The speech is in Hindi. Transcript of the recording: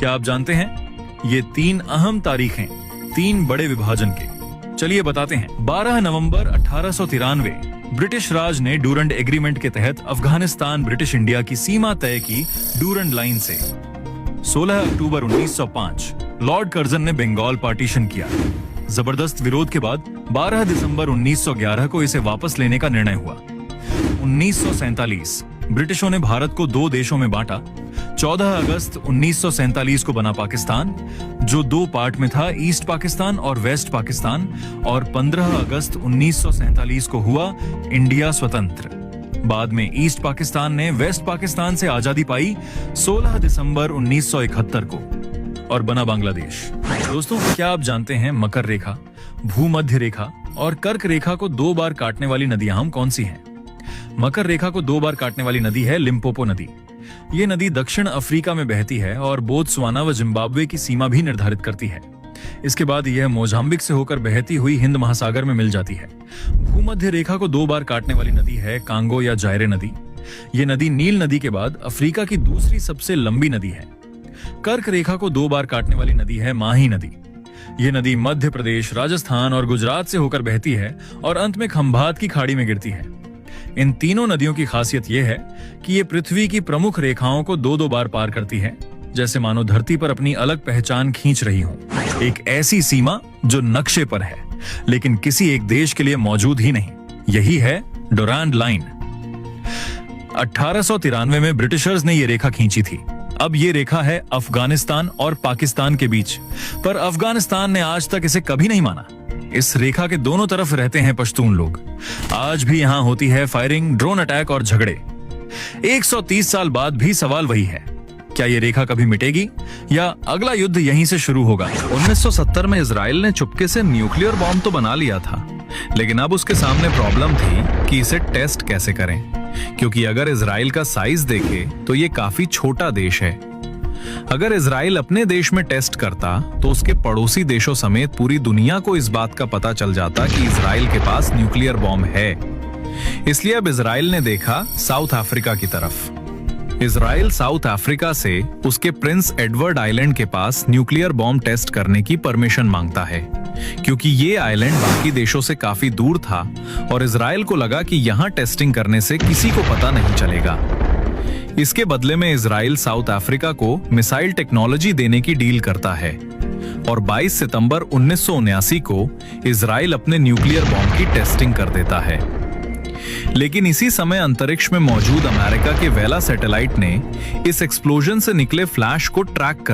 क्या आप जानते हैं ये 3 अहम तारीखें 3 बड़े विभाजन के? चलिए बताते हैं। 12 नवंबर 1893 ब्रिटिश राज ने डूरंड एग्रीमेंट के तहत अफगानिस्तान ब्रिटिश इंडिया की सीमा तय की डूरंड लाइन से। 16 अक्टूबर 1905 लॉर्ड कर्जन ने बंगाल पार्टीशन किया। जबरदस्त विरोध के बाद 12 दिसंबर 1911 को इसे वापस लेने का निर्णय हुआ। 1947 ब्रिटिशों ने भारत को 2 देशों में बांटा। 14 अगस्त 1947 को बना पाकिस्तान, जो 2 पार्ट में था, ईस्ट पाकिस्तान और वेस्ट पाकिस्तान, और 15 अगस्त 1947 को हुआ इंडिया स्वतंत्र। बाद में ईस्ट पाकिस्तान ने वेस्ट पाकिस्तान से आजादी पाई 16 दिसंबर 1971 को और बना बांग्लादेश। दोस्तों, क्या आप जानते हैं मकर रेखा, भूमध्य रेखा और कर्क रेखा को 2 बार काटने वाली नदियां कौन सी हैं? मकर रेखा को 2 बार काटने वाली नदी है लिम्पोपो नदी। ये नदी दक्षिण अफ्रीका में बहती है और बोत्सवाना व जिम्बाब्वे की सीमा भी निर्धारित करती है। इसके बाद यह मोजाम्बिक से होकर बहती हुई हिंद महासागर में मिल जाती है। भूमध्य रेखा को 2 बार काटने वाली नदी है कांगो या जायरे नदी। ये नदी नील नदी के बाद अफ्रीका की दूसरी सबसे लंबी नदी है। कर्क रेखा को 2 बार काटने वाली नदी है माही नदी। ये नदी मध्य प्रदेश, राजस्थान और गुजरात से होकर बहती है और अंत में खंभात की खाड़ी में गिरती है। इन तीनों नदियों की खासियत यह है कि ये पृथ्वी की प्रमुख रेखाओं को 2-2 बार पार करती है, जैसे मानो धरती पर अपनी अलग पहचान खींच रही हो। एक ऐसी सीमा जो नक्शे पर है लेकिन किसी एक देश के लिए मौजूद ही नहीं। यही है डुरांड लाइन। 1893 में ब्रिटिशर्स ने ये रेखा खींची थी। अब ये रेखा है अफगानिस्तान और पाकिस्तान के बीच, पर अफगानिस्तान ने आज तक इसे कभी नहीं माना। इस रेखा के दोनों तरफ रहते हैं पश्तून लोग। आज भी यहां होती है फायरिंग, ड्रोन अटैक और झगड़े। 130 साल बाद भी सवाल वही है, क्या ये रेखा कभी मिटेगी या अगला युद्ध यहीं से शुरू होगा? 1970 में इजराइल ने चुपके से न्यूक्लियर बॉम्ब तो बना लिया था, लेकिन अब उसके सामने प्रॉब्लम थी कि इसे टेस्ट कैसे करें, क्योंकि अगर इजराइल का साइज देखे तो ये काफी छोटा देश है। अगर इजराइल अपने देश में टेस्ट करता तो उसके पड़ोसी देशों समेत पूरी दुनिया को इस बात का पता चल जाता कि इजराइल के पास न्यूक्लियर बॉम्ब है। इसलिए अब इजराइल ने देखा साउथ अफ्रीका की तरफ। इजराइल साउथ अफ्रीका से उसके प्रिंस एडवर्ड आइलैंड के पास न्यूक्लियर बॉम्ब टेस्ट करने की परमिशन मांगता है, क्योंकि ये आइलैंड बाकी देशों से काफी दूर था और इजराइल को लगा कि यहां टेस्टिंग करने से किसी को पता नहीं चलेगा। इसके बदले में इजराइल साउथ अफ्रीका को मिसाइल टेक्नोलॉजी देने की डील करता है और 22 सितंबर 1979 को इजराइल अपने न्यूक्लियर बॉम्ब की टेस्टिंग कर देता है। लेकिन इसी समय अंतरिक्ष में मौजूद अमेरिका के वेला सैटेलाइट ने इस एक्सप्लोजन से निकले फ्लैश को ट्रैक कर